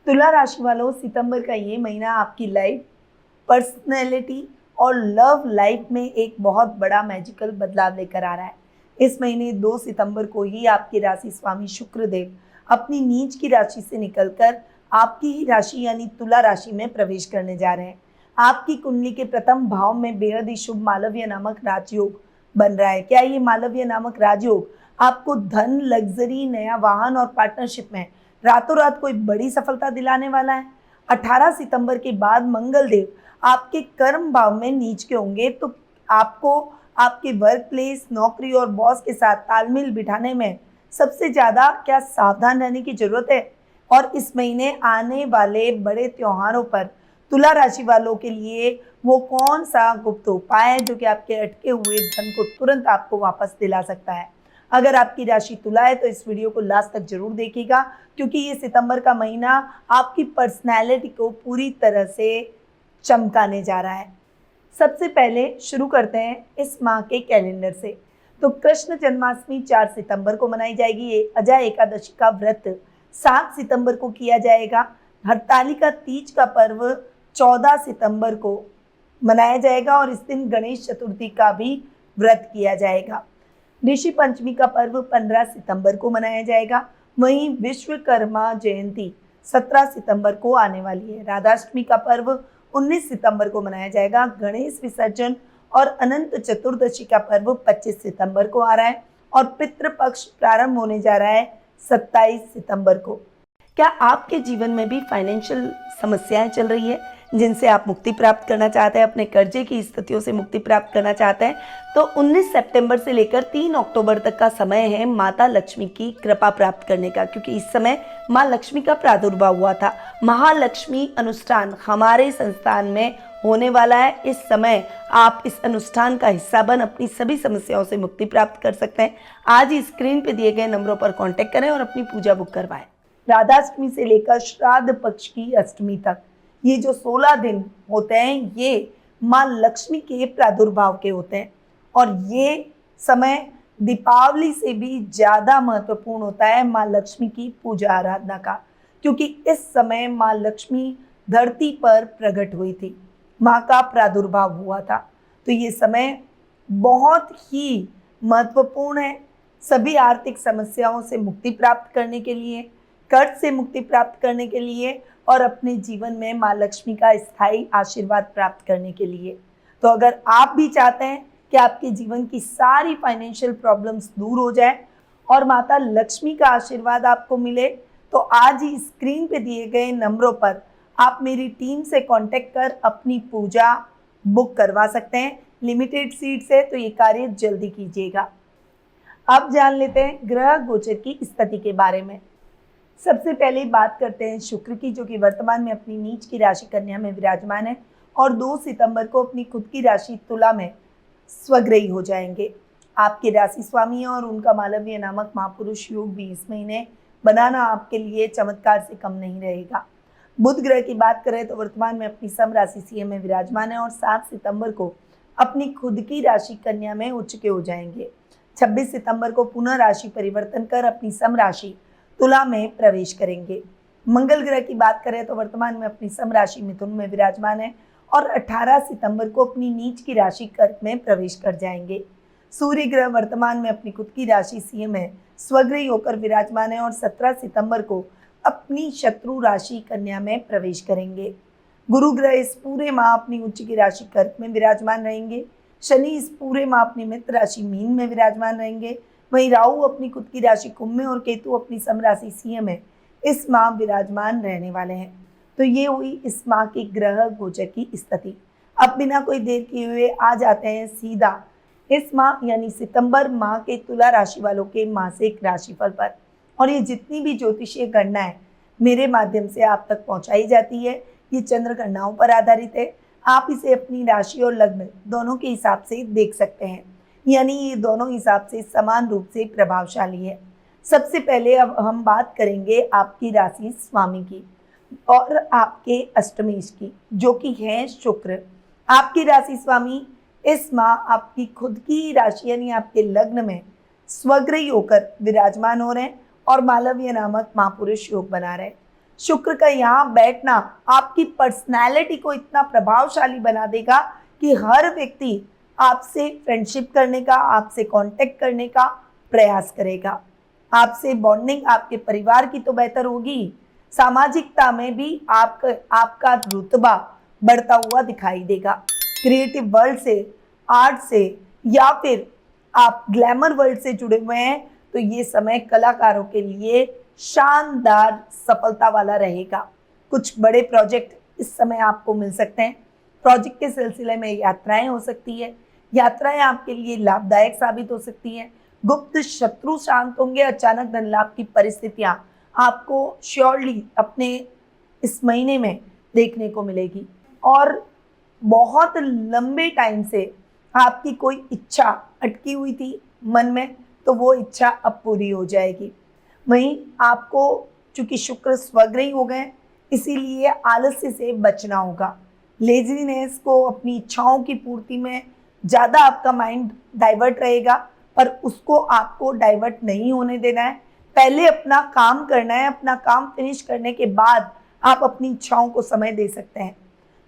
तुला राशि वालों, सितंबर का ये महीना आपकी लाइफ, पर्सनैलिटी और लव लाइफ में एक बहुत बड़ा मैजिकल बदलाव लेकर आ रहा है। इस महीने 2 सितंबर को ही आपकी राशि स्वामी शुक्रदेव अपनी नीच की राशि से निकलकर आपकी ही राशि यानी तुला राशि में प्रवेश करने जा रहे हैं। आपकी कुंडली के प्रथम भाव में बेहद ही शुभ मालव्य नामक राजयोग बन रहा है। क्या ये मालव्य नामक राजयोग आपको धन, लग्जरी, नया वाहन और पार्टनरशिप में रातों रात कोई बड़ी सफलता दिलाने वाला है? 18 सितंबर के बाद मंगल देव आपके कर्म भाव में नीच के होंगे, तो आपको आपके वर्क प्लेस, नौकरी और बॉस के साथ तालमेल बिठाने में सबसे ज़्यादा क्या सावधान रहने की जरूरत है। और इस महीने आने वाले बड़े त्योहारों पर तुला राशि वालों के लिए वो कौन सा गुप्त उपाय है जो कि आपके अटके हुए धन को तुरंत आपको वापस दिला सकता है। अगर आपकी राशि तुला है तो इस वीडियो को लास्ट तक जरूर देखिएगा, क्योंकि ये सितंबर का महीना आपकी पर्सनैलिटी को पूरी तरह से चमकाने जा रहा है। सबसे पहले शुरू करते हैं इस माह के कैलेंडर से। तो कृष्ण जन्माष्टमी 4 सितंबर को मनाई जाएगी। ये अजय एकादशी का व्रत 7 सितंबर को किया जाएगा। हरतालिका तीज का पर्व 14 सितंबर को मनाया जाएगा और इस दिन गणेश चतुर्थी का भी व्रत किया जाएगा। ऋषि पंचमी का पर्व 15 सितंबर को मनाया जाएगा। वहीं विश्वकर्मा जयंती 17 सितंबर को आने वाली है। राधाष्टमी का पर्व 19 सितंबर को मनाया जाएगा। गणेश विसर्जन और अनंत चतुर्दशी का पर्व 25 सितंबर को आ रहा है और पितृपक्ष प्रारंभ होने जा रहा है 27 सितंबर को। क्या आपके जीवन में भी फाइनेंशियल समस्याएं चल रही है जिनसे आप मुक्ति प्राप्त करना चाहते हैं, अपने कर्जे की स्थितियों से मुक्ति प्राप्त करना चाहते हैं, तो 19 सितंबर से लेकर 3 अक्टूबर तक का समय है माता लक्ष्मी की कृपा प्राप्त करने का, क्योंकि इस समय माँ लक्ष्मी का प्रादुर्भाव हुआ था। महालक्ष्मी अनुष्ठान हमारे संस्थान में होने वाला है। इस समय आप इस अनुष्ठान का हिस्सा बन अपनी सभी समस्याओं से मुक्ति प्राप्त कर सकते हैं। आज ही स्क्रीन पे दिए गए नंबरों पर कांटेक्ट करें और अपनी पूजा बुक करवाएं। राधाष्टमी से लेकर श्राद्ध पक्ष की अष्टमी तक ये जो 16 दिन होते हैं ये माँ लक्ष्मी के प्रादुर्भाव के होते हैं और ये समय दीपावली से भी ज़्यादा महत्वपूर्ण होता है माँ लक्ष्मी की पूजा आराधना का, क्योंकि इस समय माँ लक्ष्मी धरती पर प्रकट हुई थी, माँ का प्रादुर्भाव हुआ था। तो ये समय बहुत ही महत्वपूर्ण है सभी आर्थिक समस्याओं से मुक्ति प्राप्त करने के लिए, कर्ज से मुक्ति प्राप्त करने के लिए और अपने जीवन में माँ लक्ष्मी का स्थायी आशीर्वाद प्राप्त करने के लिए। तो अगर आप भी चाहते हैं कि आपके जीवन की सारी फाइनेंशियल प्रॉब्लम्स दूर हो जाए और माता लक्ष्मी का आशीर्वाद आपको मिले, तो आज ही स्क्रीन पे दिए गए नंबरों पर आप मेरी टीम से कांटेक्ट कर अपनी पूजा बुक करवा सकते हैं। लिमिटेड सीट्स है तो ये कार्य जल्दी कीजिएगा। अब जान लेते हैं ग्रह गोचर की स्थिति के बारे में। सबसे पहले बात करते हैं शुक्र की, जो कि वर्तमान में अपनी नीच की राशि कन्या में विराजमान है और 2 सितंबर को अपनी खुद की राशि तुला में स्वग्रही हो जाएंगे। आपके राशि स्वामी हैं और उनका मालव्य नामक महापुरुष योग भी इस महीने बनाना आपके लिए चमत्कार से कम नहीं रहेगा। बुध ग्रह की बात करें तो वर्तमान में अपनी सम राशि सिंह में विराजमान है और 7 सितंबर को अपनी खुद की राशि कन्या में उच्च के हो जाएंगे। 26 सितंबर को पुनः राशि परिवर्तन कर अपनी सम राशि तुला में प्रवेश करेंगे। मंगल ग्रह की बात करें तो वर्तमान में अपनी सम राशि मिथुन में विराजमान है और 18 सितंबर को अपनी नीच की राशि कर्क में प्रवेश कर जाएंगे। सूर्य ग्रह वर्तमान में अपनी खुद की राशि सिंह में स्वग्रही होकर विराजमान है और 17 सितंबर को अपनी शत्रु राशि कन्या में प्रवेश करेंगे। गुरु ग्रह इस पूरे माह अपनी उच्च की राशि कर्क में विराजमान रहेंगे। शनि इस पूरे माह अपनी मित्र राशि मीन में विराजमान रहेंगे। वहीं राहु अपनी खुद की राशि कुंभ में और केतु अपनी सम राशि सिंह में इस माह विराजमान रहने वाले हैं। तो ये हुई इस माह की ग्रह गोचर की स्थिति। अब बिना कोई देर किए हुए आ जाते हैं सीधा इस माह यानी सितंबर माह के तुला राशि वालों के मासिक राशिफल पर। और ये जितनी भी ज्योतिषीय गणनाएं मेरे माध्यम से आप तक पहुंचाई जाती है ये चंद्र गणनाओं पर आधारित है। आप इसे अपनी राशि और लग्न दोनों के हिसाब से देख सकते हैं, यानी ये दोनों हिसाब से समान रूप से प्रभावशाली है। सबसे पहले अब हम बात करेंगे आपकी राशि स्वामी की और आपके अष्टमेश की, जो कि है शुक्र। आपकी राशि स्वामी इस माह आपकी खुद की राशि यानी आपके लग्न में स्वग्रही होकर विराजमान हो रहे हैं और मालव्य नामक महापुरुष योग बना रहे हैं। शुक्र का यहाँ बैठना आपकी पर्सनैलिटी को इतना प्रभावशाली बना देगा कि हर व्यक्ति आपसे फ्रेंडशिप करने का, आपसे कांटेक्ट करने का प्रयास करेगा। आपसे बॉन्डिंग आपके परिवार की तो बेहतर होगी, सामाजिकता में भी आपका रुतबा बढ़ता हुआ दिखाई देगा। क्रिएटिव वर्ल्ड से, आर्ट से या फिर आप ग्लैमर वर्ल्ड से जुड़े हुए हैं तो ये समय कलाकारों के लिए शानदार सफलता वाला रहेगा। कुछ बड़े प्रोजेक्ट इस समय आपको मिल सकते हैं। प्रोजेक्ट के सिलसिले में यात्राएं हो सकती है, यात्राएं आपके लिए लाभदायक साबित हो सकती हैं। गुप्त शत्रु शांत होंगे, अचानक धन लाभ की परिस्थितियां आपको श्योरली अपने इस महीने में देखने को मिलेगी। और बहुत लंबे टाइम से आपकी कोई इच्छा अटकी हुई थी मन में, तो वो इच्छा अब पूरी हो जाएगी। वहीं आपको चूंकि शुक्र स्वग्रही हो गए, इसीलिए आलस्य से बचना होगा। लेजीनेस को, अपनी इच्छाओं की पूर्ति में ज़्यादा आपका माइंड डाइवर्ट रहेगा, पर उसको आपको डाइवर्ट नहीं होने देना है। पहले अपना काम करना है, अपना काम फिनिश करने के बाद आप अपनी इच्छाओं को समय दे सकते हैं,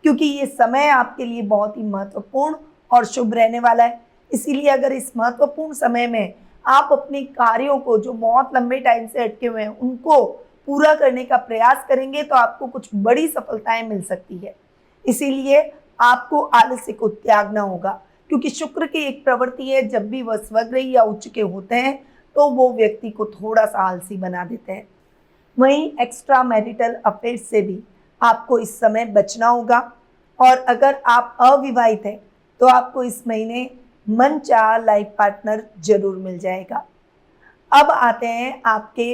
क्योंकि ये समय आपके लिए बहुत ही महत्वपूर्ण और शुभ रहने वाला है। इसीलिए अगर इस महत्वपूर्ण समय में आप अपने कार्यों को जो बहुत लंबे टाइम से अटके हुए हैं उनको पूरा करने का प्रयास करेंगे तो आपको कुछ बड़ी सफलताएं मिल सकती है। इसीलिए आपको आलस्य को त्यागना होगा, क्योंकि शुक्र की एक प्रवृत्ति है, जब भी वह स्वग्रही या उच्च के होते हैं तो वो व्यक्ति को थोड़ा सा आलसी बना देते हैं। वहीं एक्स्ट्रा मैरिटल अफेयर से भी आपको इस समय बचना होगा। और अगर आप अविवाहित हैं तो आपको इस महीने मनचाहा लाइफ पार्टनर जरूर मिल जाएगा। अब आते हैं आपके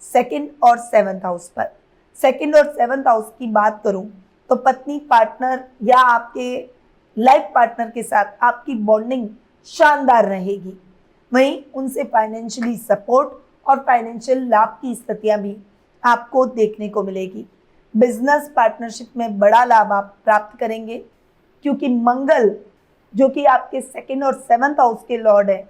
सेकंड और सेवंथ हाउस पर। सेकंड और सेवंथ हाउस की बात करूं तो पत्नी, पार्टनर या आपके लाइफ पार्टनर के साथ आपकी बॉन्डिंग शानदार रहेगी। वहीं उनसे फाइनेंशियली सपोर्ट और फाइनेंशियल लाभ की स्थितियां भी आपको देखने को मिलेगी। बिजनेस पार्टनरशिप में बड़ा लाभ आप प्राप्त करेंगे, क्योंकि मंगल जो कि आपके सेकंड और सेवंथ हाउस के लॉर्ड है,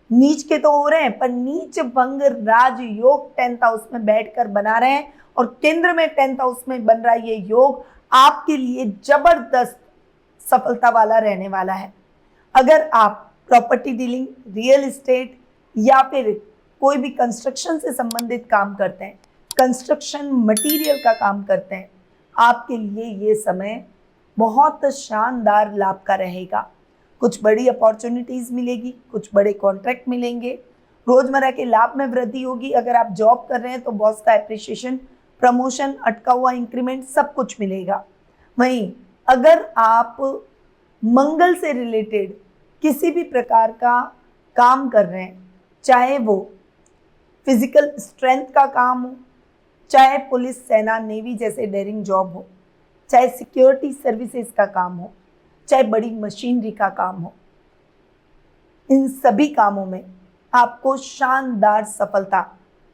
नीच के तो हो रहे हैं पर नीच भंग राज योग 10th हाउस में बैठकर बना रहे हैं, और केंद्र में 10th हाउस में बन रहा ये योग आपके लिए जबरदस्त सफलता वाला रहने वाला है। अगर आप प्रॉपर्टी डीलिंग, रियल एस्टेट या फिर कोई भी कंस्ट्रक्शन से संबंधित काम करते हैं, कंस्ट्रक्शन मटेरियल का काम करते हैं, आपके लिए ये समय बहुत शानदार लाभ का रहेगा। कुछ बड़ी अपॉर्चुनिटीज़ मिलेगी, कुछ बड़े कॉन्ट्रैक्ट मिलेंगे, रोजमर्रा के लाभ में वृद्धि होगी। अगर आप जॉब कर रहे हैं तो बॉस का एप्रिशिएशन, प्रमोशन, अटका हुआ इंक्रीमेंट सब कुछ मिलेगा। वहीं अगर आप मंगल से रिलेटेड किसी भी प्रकार का काम कर रहे हैं, चाहे वो फिजिकल स्ट्रेंथ का काम हो, चाहे पुलिस, सेना, नेवी जैसे डेयरिंग जॉब हो, चाहे सिक्योरिटी सर्विसेज का काम हो, चाहे बड़ी मशीनरी का काम हो, इन सभी कामों में आपको शानदार सफलता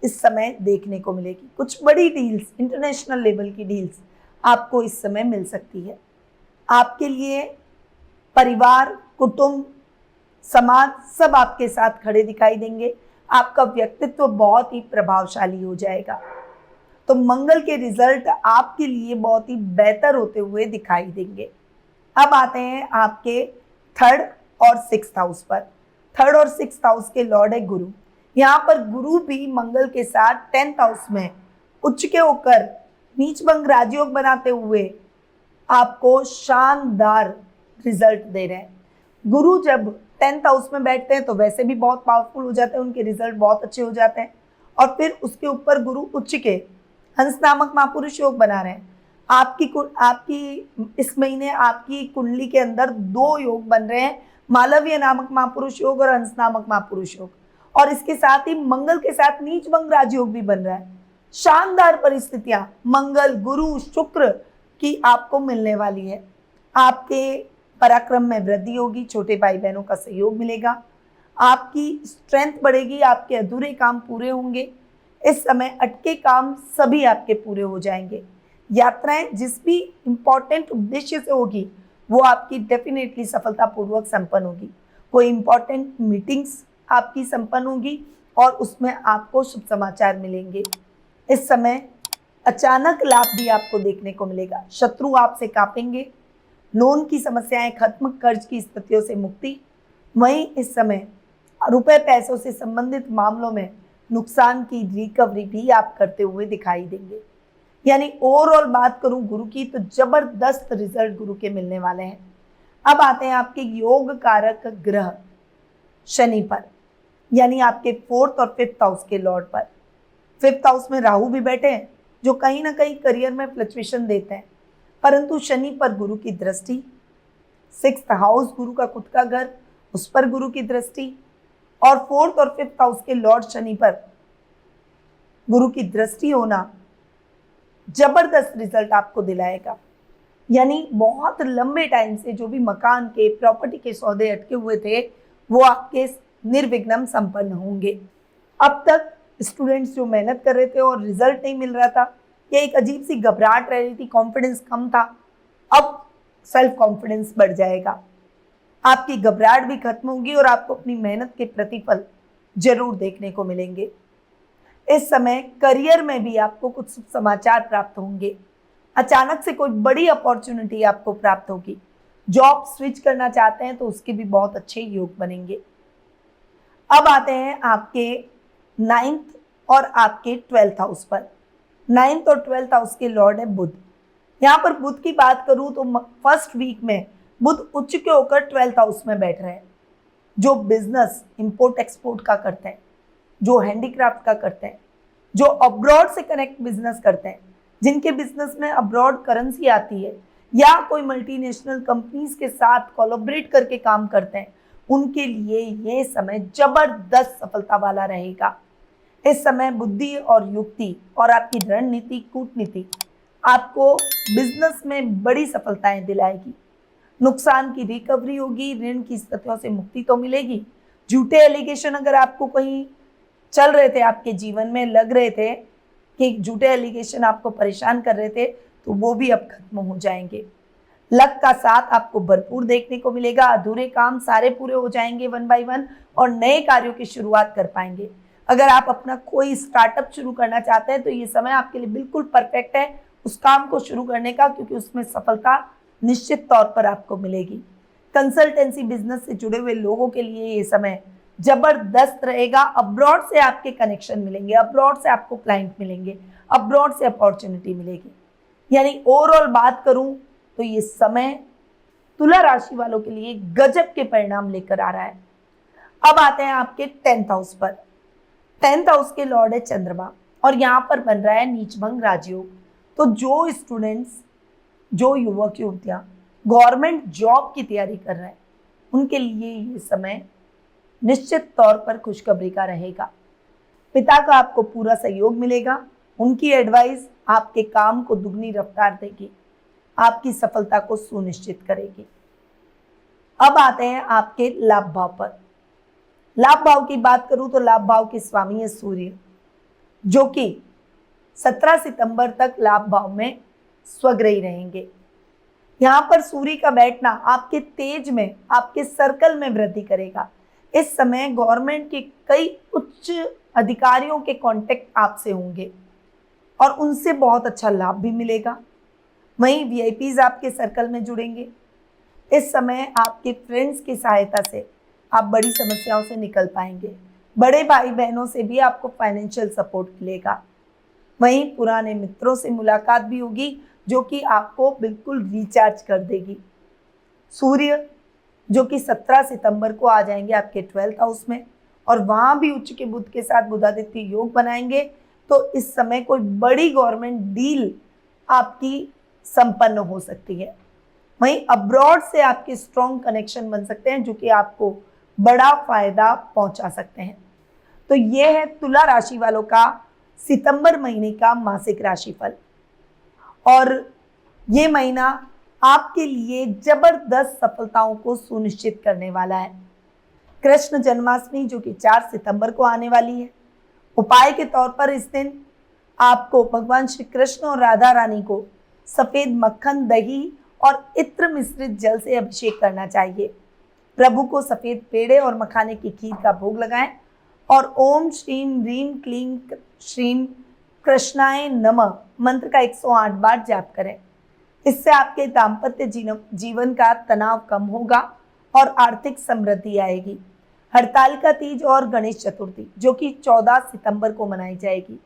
इस समय देखने को मिलेगी। कुछ बड़ी डील्स, इंटरनेशनल लेवल की डील्स आपको इस समय मिल सकती है। आपके लिए परिवार, कुटुंब, समाज सब आपके साथ खड़े दिखाई देंगे। आपका व्यक्तित्व बहुत ही प्रभावशाली हो जाएगा। तो मंगल के रिजल्ट आपके लिए बहुत ही बेहतर होते हुए दिखाई देंगे। अब आते हैं आपके थर्ड और सिक्स्थ हाउस पर। थर्ड और सिक्स्थ हाउस के लॉर्ड है गुरु। यहाँ पर गुरु भी मंगल के साथ 10th हाउस में उच्च के होकर नीच भंग राजयोग बनाते हुए आपको शानदार रिजल्ट दे रहे हैं। गुरु जब 10th हाउस में बैठते हैं तो वैसे भी बहुत पावरफुल हो जाते हैं, उनके रिजल्ट बहुत अच्छे हो जाते हैं। और फिर उसके ऊपर गुरु उच्च के हंस नामक महापुरुष योग बना रहे हैं। आपकी इस महीने आपकी कुंडली के अंदर 2 योग बन रहे हैं, मालव्य नामक महापुरुष योग और हंस नामक महापुरुष योग। और इसके साथ ही मंगल के साथ नीच भंग राजयोग भी बन रहा है। शानदार परिस्थितियां मंगल, गुरु, शुक्र की आपको मिलने वाली है। आपके पराक्रम में वृद्धि होगी, छोटे भाई बहनों का सहयोग मिलेगा, आपकी स्ट्रेंथ बढ़ेगी, आपके अधूरे काम पूरे होंगे। इस समय अटके काम सभी आपके पूरे हो जाएंगे। यात्राएं जिस भी इंपॉर्टेंट उद्देश्य से होगी वो आपकी डेफिनेटली सफलतापूर्वक संपन्न होगी। कोई इंपॉर्टेंट मीटिंग्स आपकी संपन्न होगी और उसमें आपको शुभ समाचार मिलेंगे। इस समय अचानक लाभ भी आपको देखने को मिलेगा। शत्रु आपसे कांपेंगे। लोन की समस्याएं खत्म, कर्ज की स्थितियों से मुक्ति। वहीं इस समय रुपए पैसों से संबंधित मामलों में नुकसान की रिकवरी भी आप करते हुए दिखाई देंगे। यानी ओवरऑल बात करूं गुरु की, तो जबरदस्त रिजल्ट गुरु के मिलने वाले हैं। अब आते हैं आपके योग कारक ग्रह शनि पर, यानी आपके 4th और 5th हाउस के लॉर्ड पर। 5th हाउस में राहु भी बैठे हैं, जो कहीं ना कहीं करियर में फ्लक्चुएशन देते हैं, परंतु शनि पर गुरु की दृष्टि, 6th हाउस गुरु का खुद का घर, उस पर गुरु की दृष्टि, और 4th और 5th हाउस के लॉर्ड शनि पर गुरु की दृष्टि होना जबरदस्त रिजल्ट आपको दिलाएगा। यानी बहुत लंबे टाइम से जो भी मकान के, प्रॉपर्टी के सौदे अटके हुए थे, वो आपके निर्विघ्न संपन्न होंगे। अब तक स्टूडेंट्स जो मेहनत कर रहे थे और रिजल्ट नहीं मिल रहा था, या एक अजीब सी घबराहट रह रही थी, कॉन्फिडेंस कम था, अब सेल्फ कॉन्फिडेंस बढ़ जाएगा। आपकी घबराहट भी खत्म होगी और आपको अपनी मेहनत के प्रतिफल जरूर देखने को मिलेंगे। इस समय करियर में भी आपको कुछ समाचार प्राप्त होंगे। अचानक से कोई बड़ी अपॉर्चुनिटी आपको प्राप्त होगी। जॉब स्विच करना चाहते हैं तो उसके भी बहुत अच्छे योग बनेंगे। अब आते हैं आपके 9th और आपके 12th हाउस पर। 9th और 12th हाउस के लॉर्ड है बुध। यहाँ पर बुध की बात करूं तो फर्स्ट वीक में बुध उच्च के होकर 12th हाउस में बैठ रहे हैं। जो बिजनेस इंपोर्ट एक्सपोर्ट का करते हैं, जो हैंडीक्राफ्ट का करते हैं, जो अब्रॉड से कनेक्ट बिजनेस करते हैं, जिनके बिजनेस में अब्रॉड करेंसी आती है, या कोई मल्टीनेशनल कंपनीज के साथ कोलैबोरेट करके काम करते हैं, उनके लिए ये समय जबरदस्त सफलता वाला रहेगा। इस समय बुद्धि और युक्ति और आपकी रणनीति, कूटनीति आपको बिजनेस में बड़ी सफलताएं दिलाएगी। नुकसान की रिकवरी होगी, ऋण की स्थितियों से मुक्ति तो मिलेगी। झूठे एलिगेशन अगर आपको कहीं चल रहे थे, आपके जीवन में लग रहे थे कि झूठे एलिगेशन आपको परेशान कर रहे थे, तो वो भी अब खत्म हो जाएंगे। लक का साथ आपको भरपूर देखने को मिलेगा। अधूरे काम सारे पूरे हो जाएंगे 1 बाय 1 और नए कार्यों की शुरुआत कर पाएंगे। अगर आप अपना कोई स्टार्टअप शुरू करना चाहते हैं तो ये समय आपके लिए बिल्कुल परफेक्ट है उस काम को शुरू करने का, क्योंकि उसमें सफलता निश्चित तौर पर आपको मिलेगी। कंसल्टेंसी बिजनेस से जुड़े हुए लोगों के लिए ये समय जबरदस्त रहेगा। अब्रॉड से आपके कनेक्शन मिलेंगे, अब्रॉड से आपको क्लाइंट मिलेंगे, अब्रॉड से अपॉर्चुनिटी मिलेगी। यानी ओवरऑल बात करूं तो ये समय तुला राशि वालों के लिए गजब के परिणाम लेकर आ रहा है। अब आते हैं आपके 10th हाउस पर। 10th हाउस के लॉर्ड है चंद्रमा और यहाँ पर बन रहा है नीचभंग राजयोग। तो जो स्टूडेंट्स, जो युवक युवतियां गवर्नमेंट जॉब की तैयारी कर रहे हैं, उनके लिए ये समय निश्चित तौर पर खुशखबरी का रहेगा। पिता का आपको पूरा सहयोग मिलेगा। उनकी एडवाइस आपके काम को दुगनी रफ्तार देगी, आपकी सफलता को सुनिश्चित करेगी। अब आते हैं आपके लाभ भाव पर। लाभ भाव की बात करूं तो लाभ भाव के स्वामी है सूर्य, जो कि 17 सितंबर तक लाभ भाव में स्वग्रही रहेंगे। यहाँ पर सूर्य का बैठना आपके तेज में, आपके सर्कल में वृद्धि करेगा। इस समय गवर्नमेंट के कई उच्च अधिकारियों के कांटेक्ट आपसे होंगे और उनसे बहुत अच्छा लाभ भी मिलेगा। वहीं वीआईपीज आपके सर्कल में जुड़ेंगे। इस समय आपके फ्रेंड्स की सहायता से आप बड़ी समस्याओं से निकल पाएंगे। बड़े भाई बहनों से भी आपको फाइनेंशियल सपोर्ट मिलेगा। वहीं पुराने मित्रों से मुलाकात भी होगी, जो कि आपको बिल्कुल रिचार्ज कर देगी। सूर्य जो कि 17 सितंबर को आ जाएंगे आपके 12th हाउस में और वहां भी उच्च के बुध के साथ बुधादित्य योग बनाएंगे। तो इस समय कोई बड़ी गवर्नमेंट डील आपकी संपन्न हो सकती है। वहीं अब्रॉड से आपके स्ट्रॉन्ग कनेक्शन बन सकते हैं, जो कि आपको बड़ा फायदा पहुंचा सकते हैं। तो ये है तुला राशि वालों का सितंबर महीने का मासिक राशिफल और ये महीना आपके लिए जबरदस्त सफलताओं को सुनिश्चित करने वाला है। कृष्ण जन्माष्टमी जो कि 4 सितंबर को आने वाली है, उपाय के तौर पर इस दिन आपको भगवान श्री कृष्ण और राधा रानी को सफेद मक्खन, दही और इत्र मिश्रित जल से अभिषेक करना चाहिए। प्रभु को सफेद पेड़े और मखाने की खीर का भोग लगाएं और ओम श्रीम ह्रीम क्लीम श्रीम कृष्णाय नमः मंत्र का 108 बार जाप करें। इससे आपके दाम्पत्य जीवन का तनाव कम होगा और आर्थिक समृद्धि आएगी। हरतालिका तीज और गणेश चतुर्थी जो कि 14 सितंबर को मनाई जाएगी।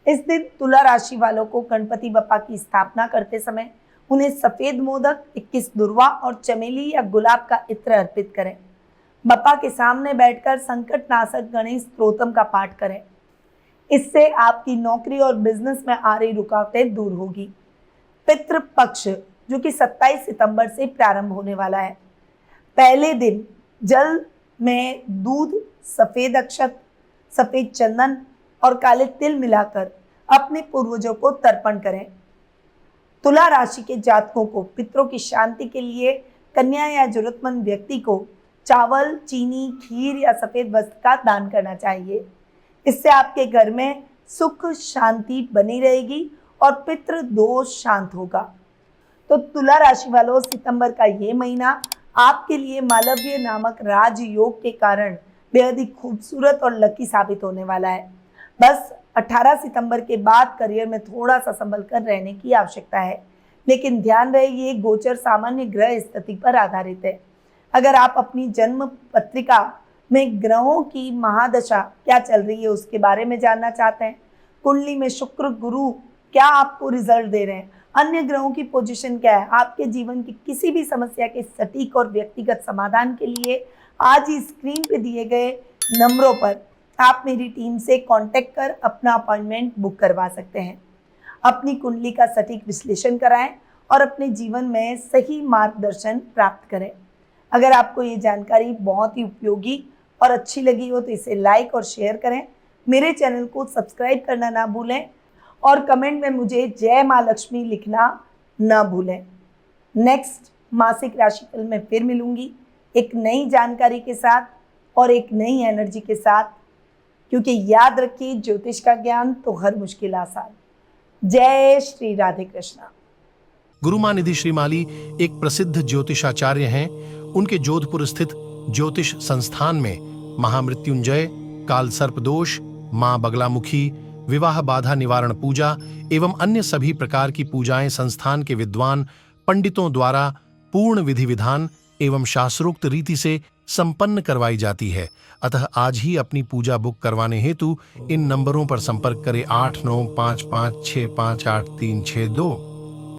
इस दिन तुला राशि वालों को गणपति बप्पा की स्थापना करते समय उन्हें सफेद मोदक, 21 दुर्वा और चमेली या गुलाब का इत्र अर्पित करें। बप्पा के सामने बैठकर संकटनाशक गणेश स्तोत्रम का पाठ करें। इससे आपकी नौकरी और बिजनेस में आ रही रुकावटें दूर होगी। पितृ पक्ष जो कि 27 सितंबर से प्रारंभ होने वाला है। पहले दिन जल में दूध, सफेद अक्षत, सफेद चंदन और काले तिल मिलाकर अपने पूर्वजों को तर्पण करें। तुला राशि के जातकों को पितरों की शांति के लिए कन्या या जरूरतमंद व्यक्ति को चावल, चीनी, खीर या सफेद वस्त्र का दान करना चाहिए। इससे आपके घर में सुख शांति बनी रहेगी और पितृ दोष शांत होगा। तो तुला राशि वालों, सितंबर का ये महीना आपके लिए मालव्य नामक राजयोग के कारण बेहद ही खूबसूरत और लकी साबित होने वाला है। बस 18 सितंबर के बाद करियर में थोड़ा सा संभल कर रहने की आवश्यकता है, लेकिन ध्यान रहे ये गोचर सामान्य ग्रह स्थिति पर आधारित है। अगर आप अपनी जन्म पत्रिका में ग्रहों की महादशा क्या चल रही है उसके बारे में जानना चाहते हैं, कुंडली में शुक्र, गुरु क्या आपको रिजल्ट दे रहे हैं, अन्य ग्रहों की पोजीशन क्या है, आपके जीवन की किसी भी समस्या के सटीक और व्यक्तिगत समाधान के लिए आज ही स्क्रीन पे दिए गए नंबरों पर आप मेरी टीम से कांटेक्ट कर अपना अपॉइंटमेंट बुक करवा सकते हैं। अपनी कुंडली का सटीक विश्लेषण कराएं और अपने जीवन में सही मार्गदर्शन प्राप्त करें। अगर आपको ये जानकारी बहुत ही उपयोगी और अच्छी लगी हो तो इसे लाइक और शेयर करें। मेरे चैनल को सब्सक्राइब करना ना भूलें और कमेंट में मुझे जय माँ लक्ष्मी लिखना ना भूलें। नेक्स्ट मासिक राशिफल में फिर मिलूंगी एक नई जानकारी के साथ और एक नई एनर्जी के साथ, क्योंकि याद रखिए ज्योतिष का ज्ञान तो हर मुश्किल आसान। जय श्री राधे कृष्णा। गुरुमां निधि श्रीमाली एक प्रसिद्ध ज्योतिषाचार्य हैं। उनके जोधपुर स्थित ज्योतिष संस्थान में महामृत्युंजय, काल सर्प दोष, मां बगलामुखी, विवाह बाधा निवारण पूजा एवं अन्य सभी प्रकार की पूजाएं संस्थान के विद्वान पंडितों द्वारा पूर्ण विधि विधान एवं शास्त्रोक्त रीति से संपन्न करवाई जाती है। अतः आज ही अपनी पूजा बुक करवाने हेतु इन नंबरों पर संपर्क करें 8955658362।